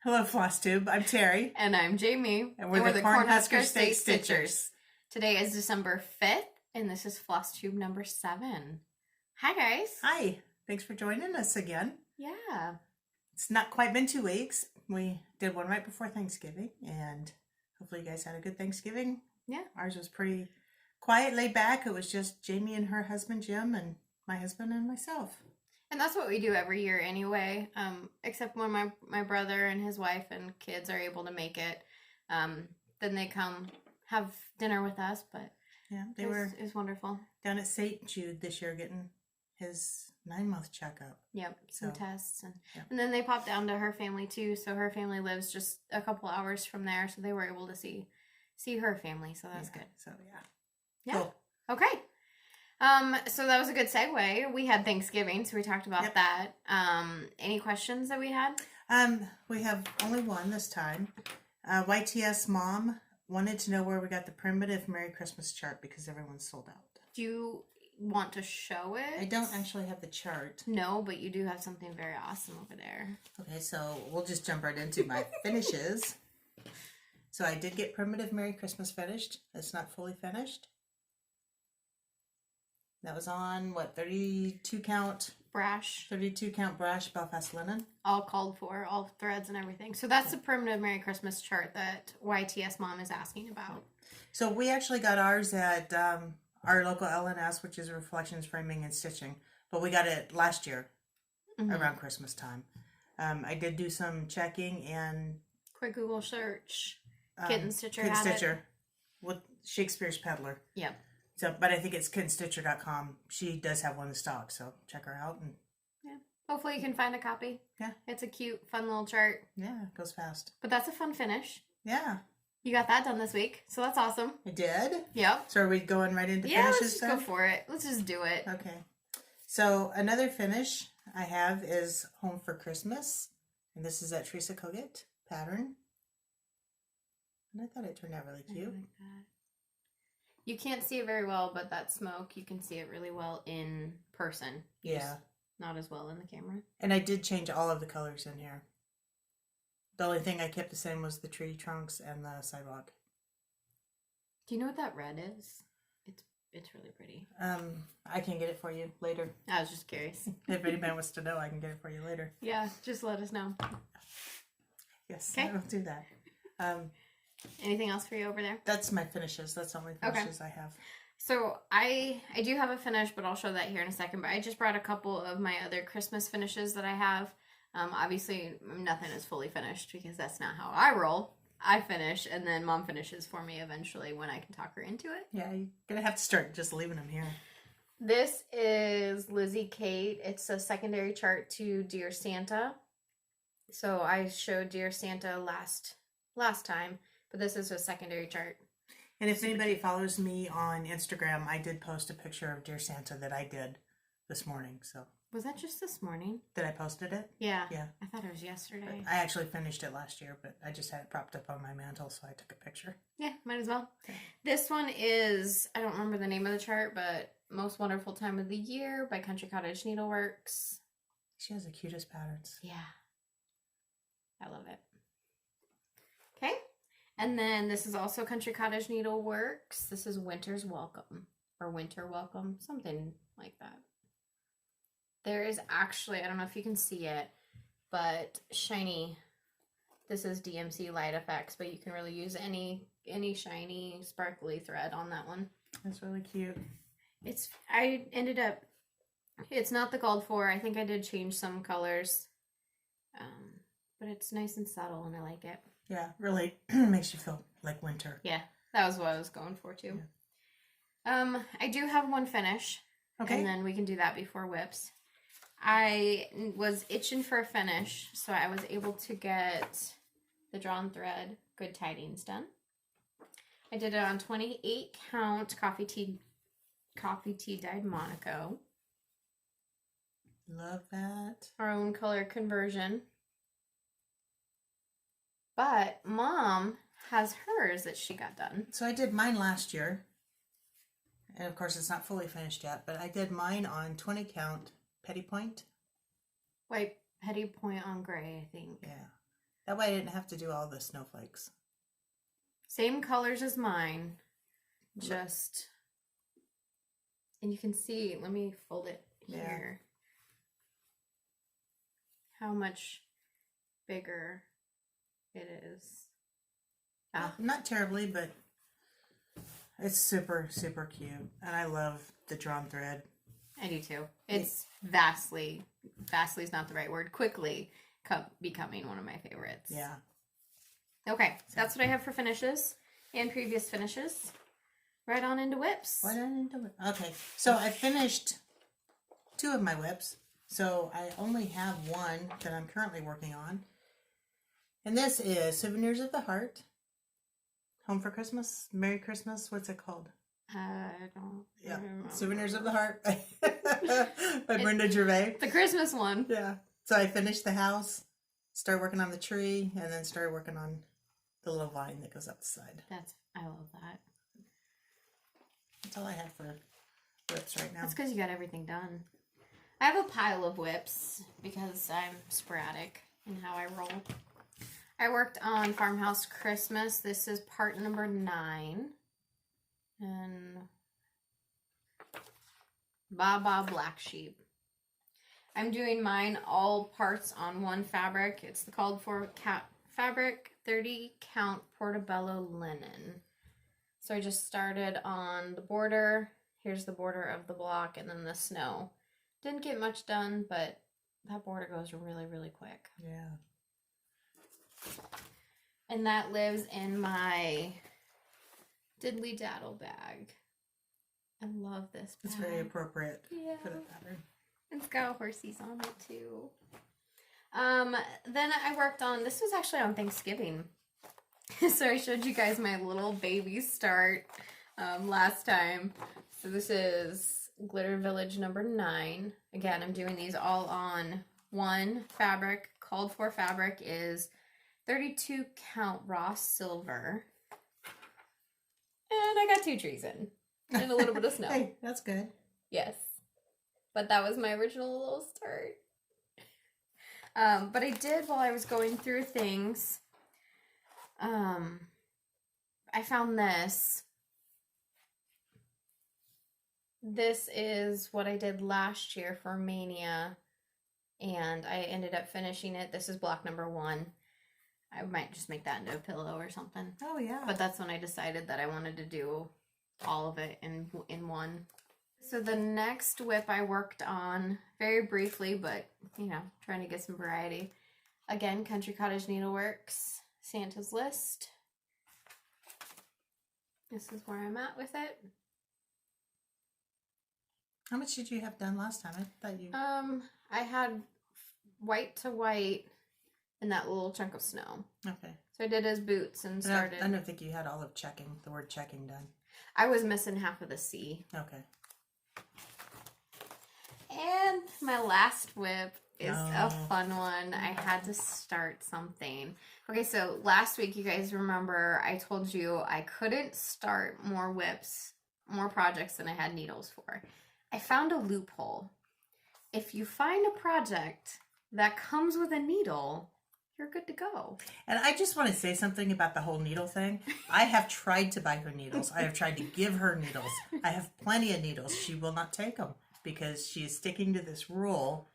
Hello, Flosstube. I'm Terry. And I'm Jamie. And we're the Cornhusker State Stitchers. Today is December 5th, and this is Flosstube number 7. Hi, guys. Hi. Thanks for joining us again. Yeah. It's not quite been 2 weeks. We did one right before Thanksgiving, and hopefully you guys had a good Thanksgiving. Yeah. Ours was pretty quiet, laid back. It was just Jamie and her husband, Jim, and my husband and myself. And that's what we do every year anyway, except when my brother and his wife and kids are able to make it. Then they come have dinner with us, but yeah, it was wonderful. Down at St. Jude this year getting his 9-month checkup. Yep, some tests. And then they popped down to her family too, so her family lives just a couple hours from there, so they were able to see her family, so that was good. So yeah. Cool. Okay. So that was a good segue. We had Thanksgiving, so we talked about that. Any questions that we had? We have only one this time. YTS Mom wanted to know where we got the primitive Merry Christmas chart because everyone's sold out. Do you want to show it? I don't actually have the chart. No, but you do have something very awesome over there. Okay, so we'll just jump right into my finishes. So I did get primitive Merry Christmas finished. It's not fully finished. That was on, 32 count? Brash. 32 count brash Belfast linen. All called for, all threads and everything. So that's the primitive Merry Christmas chart that YTS Mom is asking about. So we actually got ours at our local LNS, which is Reflections Framing and Stitching. But we got it last year around Christmas time. I did do some checking and... Quick Google search. Kitten Stitcher Kitten had Stitcher it. with Shakespeare's Peddler. Yep. So, but I think it's kittenstitcher.com. She does have one in stock, so check her out. And yeah, hopefully you can find a copy. Yeah. It's a cute, fun little chart. Yeah, it goes fast. But that's a fun finish. Yeah. You got that done this week, so that's awesome. I did? Yep. So are we going right into finishes? finishes Yeah, let's just go for it. Let's just do it. Okay. So another finish I have is Home for Christmas. And this is that Teresa Kogut pattern. And I thought it turned out really cute. I like that. You can't see it very well, but that smoke, you can see it really well in person. Yeah. Just not as well in the camera. And I did change all of the colors in here. The only thing I kept the same was the tree trunks and the sidewalk. Do you know what that red is? It's really pretty. I can get it for you later. I was just curious. If anybody wants to know, I can get it for you later. Yeah, just let us know. Yes, okay. I will do that. Anything else for you over there? That's my finishes. That's the only finishes I have. So I do have a finish, but I'll show that here in a second. But I just brought a couple of my other Christmas finishes that I have. Obviously, nothing is fully finished because that's not how I roll. I finish, and then Mom finishes for me eventually when I can talk her into it. Yeah, you're going to have to start just leaving them here. This is Lizzie Kate. It's a secondary chart to Dear Santa. So I showed Dear Santa last time. But this is a secondary chart. And if anybody follows me on Instagram, I did post a picture of Dear Santa that I did this morning. So was that just this morning? Did I posted it? Yeah. Yeah. I thought it was yesterday. I actually finished it last year, but I just had it propped up on my mantle, so I took a picture. Yeah, might as well. Okay. This one is, I don't remember the name of the chart, but Most Wonderful Time of the Year by Country Cottage Needleworks. She has the cutest patterns. Yeah. I love it. Okay. And then this is also Country Cottage Needleworks. This is Winter's Welcome. Or Winter Welcome. Something like that. There is actually, I don't know if you can see it, but shiny. This is DMC Light Effects, but you can really use any shiny, sparkly thread on that one. That's really cute. It's not the called for. I think I did change some colors. But it's nice and subtle and I like it. Yeah, really makes you feel like winter. Yeah, that was what I was going for too. Yeah. I do have one finish. Okay. And then we can do that before whips. I was itching for a finish, so I was able to get the drawn thread Good Tidings done. I did it on 28 count coffee tea dyed Monaco. Love that. Our own color conversion. But Mom has hers that she got done. So I did mine last year. And of course it's not fully finished yet, but I did mine on 20 count petty point. White petty point on gray, I think. Yeah. That way I didn't have to do all the snowflakes. Same colors as mine. Just, and you can see, let me fold it here. How much bigger it is. Not terribly, but it's super, super cute. And I love the drawn thread. I do too. It's vastly's not the right word, quickly becoming one of my favorites. Yeah. Okay, that's what I have for finishes and previous finishes. Right on into whips. Right on into it. Okay, so I finished 2 of my whips. So I only have one that I'm currently working on. And this is Souvenirs of the Heart. Home for Christmas? Merry Christmas? What's it called? I don't remember. Souvenirs of the Heart by Brenda Gervais. The Christmas one. Yeah. So I finished the house, started working on the tree, and then started working on the little vine that goes up the side. I love that. That's all I have for whips right now. That's because you got everything done. I have a pile of whips because I'm sporadic in how I roll. I worked on Farmhouse Christmas. This is part number 9. And Baba Black Sheep. I'm doing mine all parts on one fabric. It's the called for fabric 30 count portobello linen. So I just started on the border. Here's the border of the block and then the snow. Didn't get much done, but that border goes really, really quick. Yeah. And that lives in my diddly daddle bag. I love this bag. It's very appropriate for the pattern. It's got horsies on it too. Then I worked on, this was actually on Thanksgiving. So I showed you guys my little baby start last time. So this is Glitter Village number 9. Again, I'm doing these all on one fabric. Called for fabric is 32 count raw silver. And I got 2 trees in. And a little bit of snow. Hey, that's good. Yes. But that was my original little start. But I did, while I was going through things, I found this. This is what I did last year for Mania, and I ended up finishing it. This is block number 1. I might just make that into a pillow or something. Oh, yeah. But that's when I decided that I wanted to do all of it in one. So the next whip I worked on very briefly, but, you know, trying to get some variety. Again, Country Cottage Needleworks, Santa's List. This is where I'm at with it. How much did you have done last time? I thought you... I had white to white and that little chunk of snow. Okay. So I did his boots and started... I don't think you had all of checking, the word checking done. I was missing half of the C. Okay. And my last whip is a fun one. I had to start something. Okay, so last week, you guys remember I told you I couldn't start more whips, more projects than I had needles for. I found a loophole. If you find a project that comes with a needle, you're good to go. And I just want to say something about the whole needle thing. I have tried to buy her needles. I have tried to give her needles. I have plenty of needles. She will not take them because she is sticking to this rule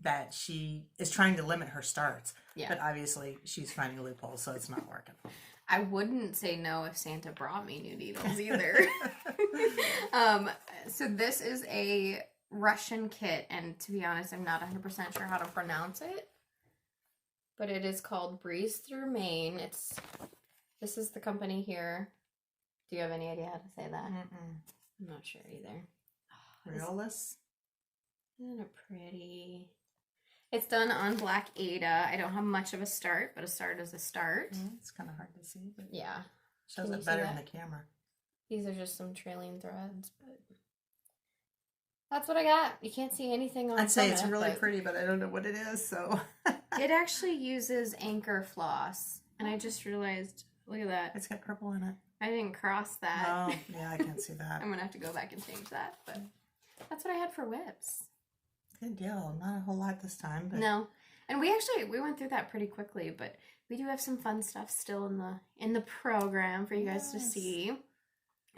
that she is trying to limit her starts. Yeah. But obviously she's finding loopholes, so it's not working. I wouldn't say no if Santa brought me new needles either. So this is a Russian kit, and to be honest, I'm not 100% sure how to pronounce it. But it is called Breeze Through Maine. This is the company here. Do you have any idea how to say that? I'm not sure either. Riolis? Isn't it pretty? It's done on Black Ada. I don't have much of a start, but a start is a start. It's kind of hard to see, but yeah. Shows it better in the camera. These are just some trailing threads, but that's what I got. You can't see anything on I'd say it, it's really pretty, but I don't know what it is, so. It actually uses anchor floss, and I just realized, look at that. It's got purple in it. I didn't cross that. Oh, yeah, I can't see that. I'm going to have to go back and change that, but that's what I had for whips. Good deal. Not a whole lot this time, but no. And we went through that pretty quickly, but we do have some fun stuff still in the program for you guys to see.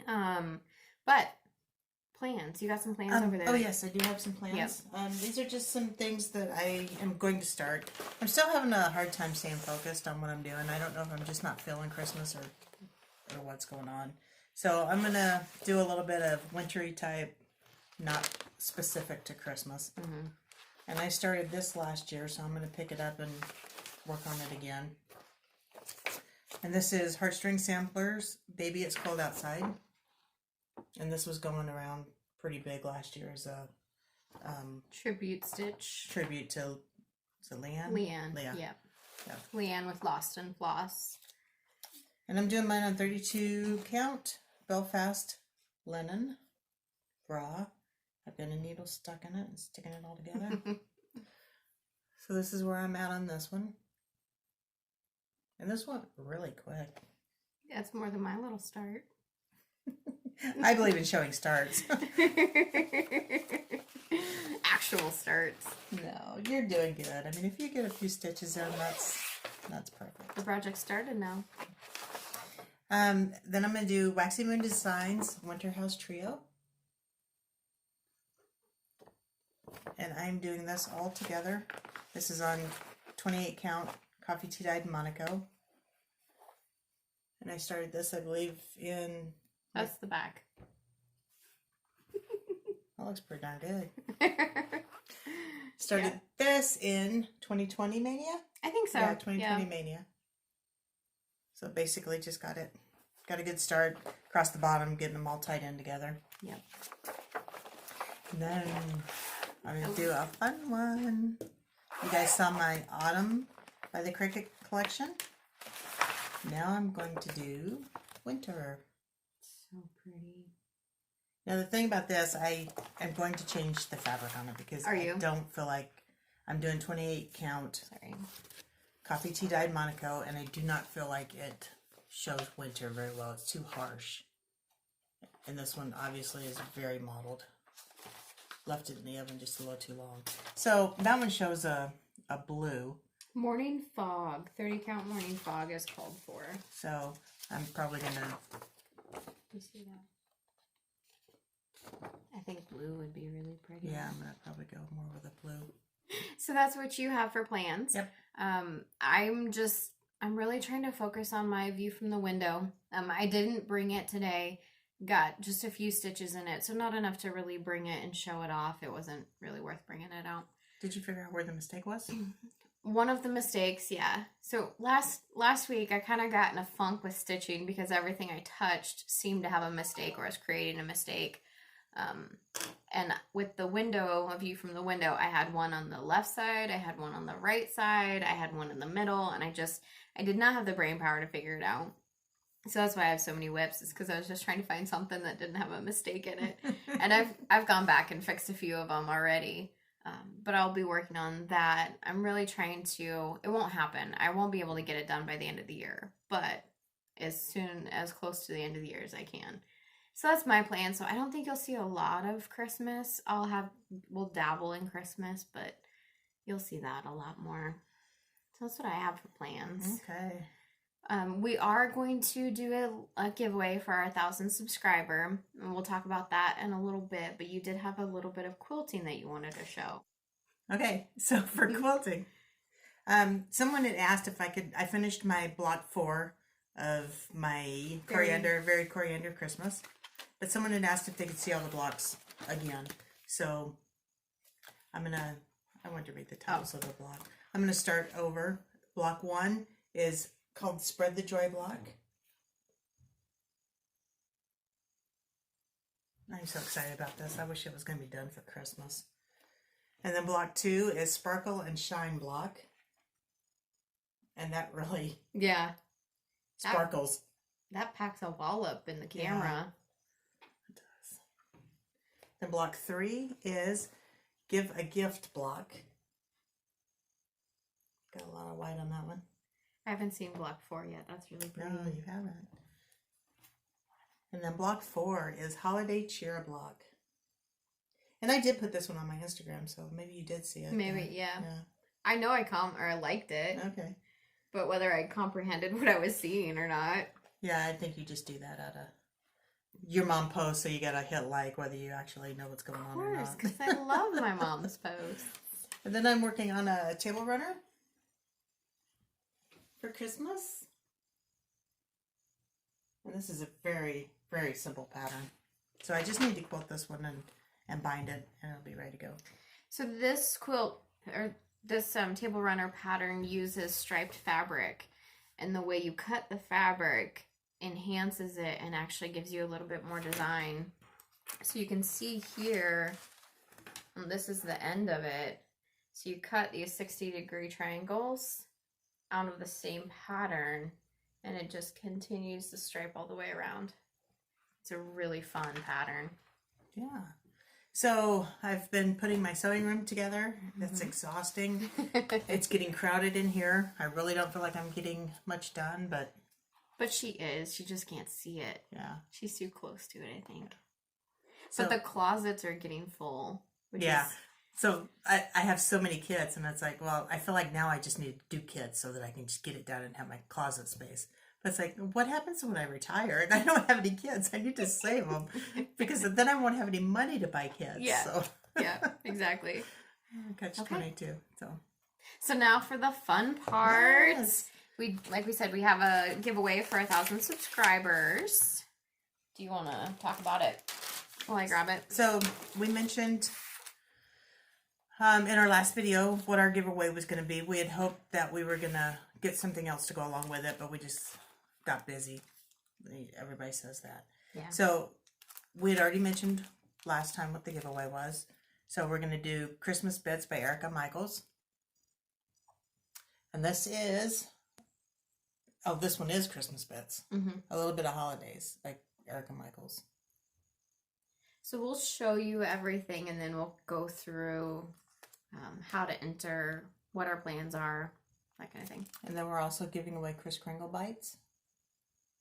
But plans. You got some plans over there. Oh yes, I do have some plans. Yep. These are just some things that I am going to start. I'm still having a hard time staying focused on what I'm doing. I don't know if I'm just not feeling Christmas or what's going on. So I'm gonna do a little bit of wintry type, not specific to Christmas. Mm-hmm. And I started this last year, so I'm gonna pick it up and work on it again. And this is Heartstring Samplers, Baby It's Cold Outside. And this was going around pretty big last year as a tribute stitch. Tribute to Leanne? Leanne. Leah. Yep. Leanne with Lost and Floss. And I'm doing mine on 32 count, Belfast linen bra. I've got a needle stuck in it and sticking it all together. So this is where I'm at on this one. And this went really quick. That's more than my little start. I believe in showing starts. Actual starts. No, you're doing good. I mean, if you get a few stitches in, that's perfect. The project started now. Then I'm going to do Waxy Moon Designs Winter House Trio. And I'm doing this all together. This is on 28 count coffee tea dyed Monaco. And I started this, I believe, in... That's the back. That looks pretty darn good. Started this in 2020 Mania? I think so. Yeah, 2020 Mania. So basically just got a good start across the bottom, getting them all tied in together. Yep. And then I'm going to do a fun one. You guys saw my Autumn by the Cricket collection. Now I'm going to do Winter. So pretty. Now the thing about this, I am going to change the fabric on it because I don't feel like I'm doing 28 count coffee tea dyed Monaco, and I do not feel like it shows winter very well. It's too harsh. And this one obviously is very mottled. Left it in the oven just a little too long. So that one shows a blue. Morning Fog. 30 count Morning Fog is called for. So I'm probably going to... You see that? I think blue would be really pretty. Yeah, I'm going to probably go more with a blue. So that's what you have for plans. Yep. I'm really trying to focus on my view from the window. I didn't bring it today. Got just a few stitches in it, so not enough to really bring it and show it off. It wasn't really worth bringing it out. Did you figure out where the mistake was? One of the mistakes, yeah. So last week I kind of got in a funk with stitching because everything I touched seemed to have a mistake or was creating a mistake. And with the window, a view from the window, I had one on the left side, I had one on the right side, I had one in the middle, and I did not have the brain power to figure it out. So that's why I have so many whips, is because I was just trying to find something that didn't have a mistake in it. And I've gone back and fixed a few of them already. But I'll be working on that. I'm really trying to, it won't happen. I won't be able to get it done by the end of the year, but as close to the end of the year as I can. So that's my plan. So I don't think you'll see a lot of Christmas. We'll dabble in Christmas, but you'll see that a lot more. So that's what I have for plans. Okay. We are going to do a giveaway for our 1,000 subscriber, and we'll talk about that in a little bit, but you did have a little bit of quilting that you wanted to show. Okay, so for quilting, someone had asked if I finished my block 4 of my very coriander Christmas, but someone had asked if they could see all the blocks again. So I want to read the titles of the block. I'm going to start over. Block 1 is called Spread the Joy block. I'm so excited about this. I wish it was going to be done for Christmas. And then block 2 is Sparkle and Shine block. And that really sparkles. That packs a wallop in the camera. Yeah, it does. Then block 3 is Give a Gift block. Got a lot of white on that one. I haven't seen block 4 yet. That's really pretty. No, you haven't. And then block 4 is Holiday Cheer block. And I did put this one on my Instagram, so maybe you did see it. Maybe, yeah. I know I liked it, Okay. but whether I comprehended what I was seeing or not. Yeah, I think you just do that out of your mom posts, so you gotta hit like whether you actually know what's going on or Of course, not. because I love my mom's posts. And then I'm working on a table runner for Christmas. And this is a very, very simple pattern. So I just need to quilt this one and bind it, and it'll be ready to go. So this quilt, or this table runner pattern uses striped fabric. And the way you cut the fabric enhances it and actually gives you a little bit more design. So you can see here, and this is the end of it. So you cut these 60-degree triangles out of the same pattern, and it just continues to stripe all the way around. It's a really fun pattern. Yeah. So I've been putting my sewing room together. That's exhausting. It's getting crowded in here. I really don't feel like I'm getting much done, but... But she is. She just can't see it. Yeah. She's too close to it, I think. So, but the closets are getting full. Yeah. So I have so many kits, and it's like, well, I feel like now I just need to do kits so that I can just get it done and have my closet space. But it's like, what happens when I retire and I don't have any kids? I need to save them because then I won't have any money to buy kids. Yeah. So. Yeah, exactly. Catch Okay. 22. So now for the fun part. Yes. Like we said, we have a giveaway for 1,000 subscribers. Do you want to talk about it while I grab it? So we mentioned in our last video what our giveaway was going to be. We had hoped that we were going to get something else to go along with it, but we just got busy. Everybody says that. Yeah. So we had already mentioned last time what the giveaway was. So we're going to do Christmas Bits by Erica Michaels. And this is... Oh, this one is Christmas Bits. Mm-hmm. A little bit of holidays, like Erica Michaels. So we'll show you everything, and then we'll go through how to enter, what our plans are, that kind of thing. And then we're also giving away Kris Kringle Bites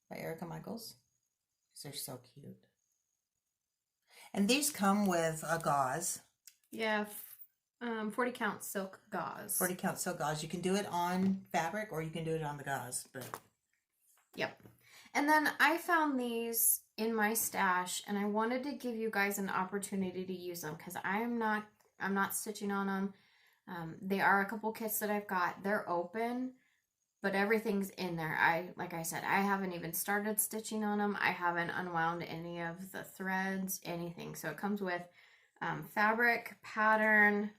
by Erica Michaels. They're so cute. And these come with a gauze. Yeah, 40 count silk gauze. 40 count silk gauze. You can do it on fabric or you can do it on the gauze. But Yep. And then I found these in my stash, and I wanted to give you guys an opportunity to use them because I'm not stitching on them. They are a couple kits that I've got. They're open, but everything's in there. Like I said, I haven't even started stitching on them. I haven't unwound any of the threads, anything. So it comes with fabric, pattern,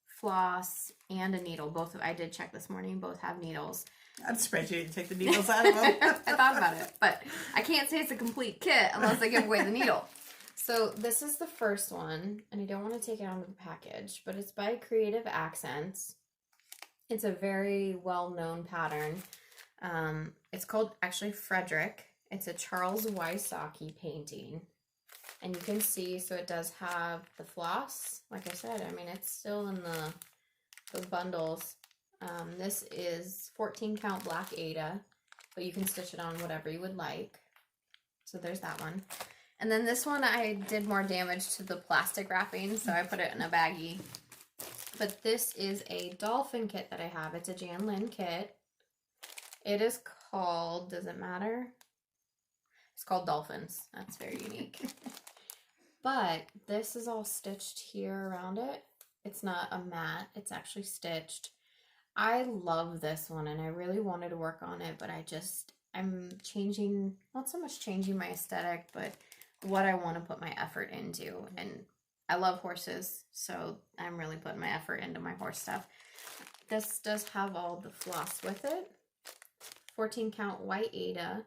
floss, and a needle. Both I did check this morning. Both have needles. I'm surprised you didn't take the needles out of them. I thought about it, but I can't say it's a complete kit unless I give away the needle. So this is the first one, and I don't want to take it out of the package, but it's by Creative Accents. It's a very well-known pattern. It's called, actually, Frederick. It's a Charles Wysocki painting. And you can see, so it does have the floss. Like I said, I mean, it's still in the bundles. This is 14 count black Ada, but you can stitch it on whatever you would like. So there's that one. And then this one, I did more damage to the plastic wrapping, so I put it in a baggie. But this is a dolphin kit that I have. It's a Jan Lynn kit. It is called, does it matter? It's called Dolphins. That's very unique. But this is all stitched here around it. It's not a mat. It's actually stitched. I love this one, and I really wanted to work on it, but I'm changing, not so much changing my aesthetic, but what I want to put my effort into. And I love horses, so I'm really putting my effort into my horse stuff. This does have all the floss with it. 14 count white Ada.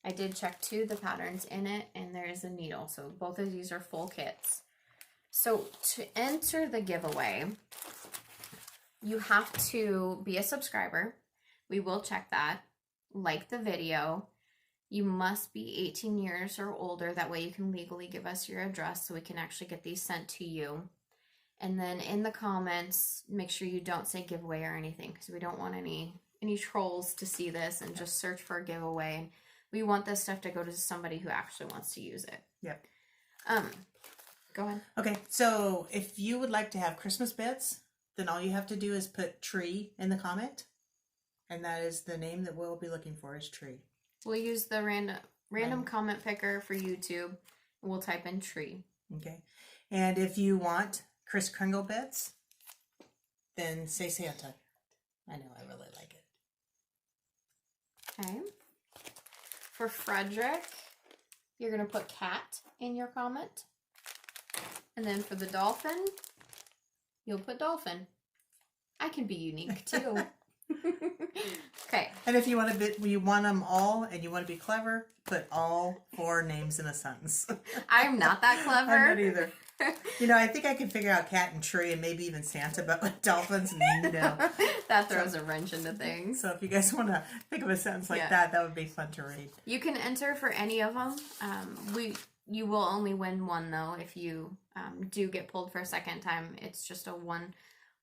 I did check two of the patterns in it, and there is a needle. So both of these are full kits. So to enter the giveaway, you have to be a subscriber. We will check that. Like the video. You must be 18 years or older. That way you can legally give us your address so we can actually get these sent to you. And then in the comments, make sure you don't say giveaway or anything, because we don't want any trolls to see this and just search for a giveaway. And we want this stuff to go to somebody who actually wants to use it. Yep. Go ahead. Okay, so if you would like to have Christmas Bits then all you have to do is put tree in the comment. And that is the name that we'll be looking for is tree. We'll use the random comment picker for YouTube. And we'll type in tree. Okay. And if you want Kris Kringle bits, then say Santa. I know, I really like it. Okay. For Frederick, you're going to put cat in your comment. And then for the dolphin, you'll put dolphin. I can be unique too. Okay. And if you want them all and you want to be clever, put all 4 names in a sentence. I'm not that clever. I'm not either. You know, I think I can figure out cat and tree and maybe even Santa, but with dolphins, no. That throws a wrench into things. So if you guys want to think of a sentence like that would be fun to read. You can enter for any of them. You will only win one though. If you do get pulled for a second time, it's just a one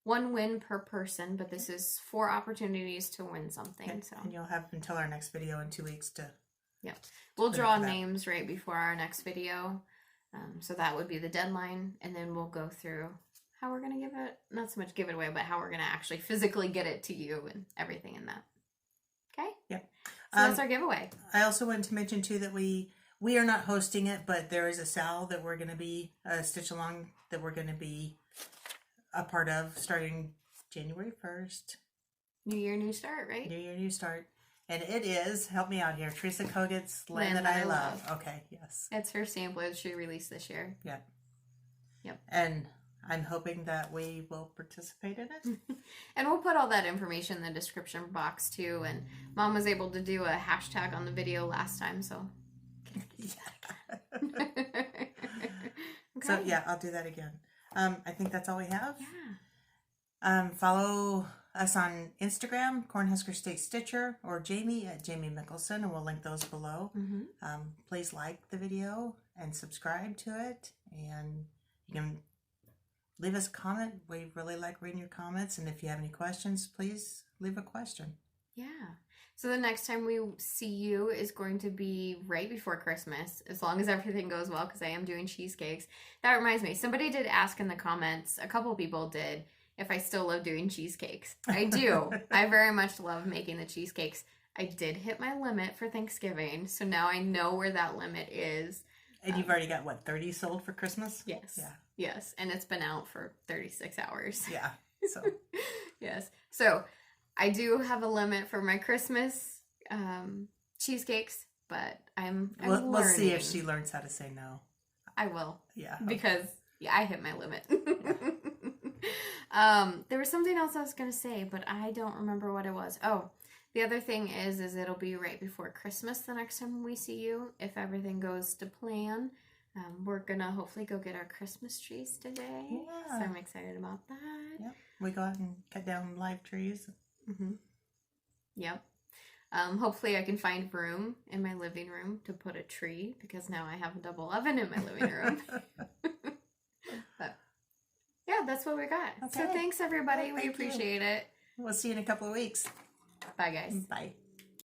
win per person. But this is 4 opportunities to win something. Yep. So and you'll have until our next video in 2 weeks to. Yep, we'll draw names right before our next video. So that would be the deadline, and then we'll go through how we're gonna give it. Not so much give it away, but how we're gonna actually physically get it to you and everything in that. Okay. Yep. So that's our giveaway. I also wanted to mention too that we are not hosting it, but there is a SAL that we're going to be stitch along that we're going to be a part of starting January 1st. New year, new start, right? New year, new start. And it is, help me out here, Teresa Kogut's Land That I Love. Okay, yes. It's her sampler she released this year. Yeah. Yep. And I'm hoping that we will participate in it. And we'll put all that information in the description box too. And Mom was able to do a hashtag on the video last time, so. Okay. So yeah, I'll do that again. I think that's all we have. Yeah. Follow us on Instagram, Cornhusker State Stitcher, or Jamie at Jamie Mickelson, and we'll link those below. Please like the video and subscribe to it, and you can leave us a comment. We really like reading your comments, and if you have any questions, please leave a question. Yeah. So the next time we see you is going to be right before Christmas, as long as everything goes well, because I am doing cheesecakes. That reminds me, somebody did ask in the comments, a couple people did, if I still love doing cheesecakes. I do. I very much love making the cheesecakes. I did hit my limit for Thanksgiving, so now I know where that limit is. And you've already got, what, 30 sold for Christmas? Yes. Yeah. Yes, and it's been out for 36 hours. Yeah, so. Yes. So I do have a limit for my Christmas cheesecakes, but I'm learning. We'll see if she learns how to say no. I will. Yeah. Because I hit my limit. There was something else I was going to say, but I don't remember what it was. Oh, the other thing is it'll be right before Christmas the next time we see you, if everything goes to plan. We're going to hopefully go get our Christmas trees today. Yeah. So I'm excited about that. Yep. We go out and cut down live trees. Yep. Hopefully I can find room in my living room to put a tree, because now I have a double oven in my living room. But yeah, that's what we got. Okay. So thanks everybody. We appreciate it. We'll see you in a couple of weeks. Bye guys. Bye.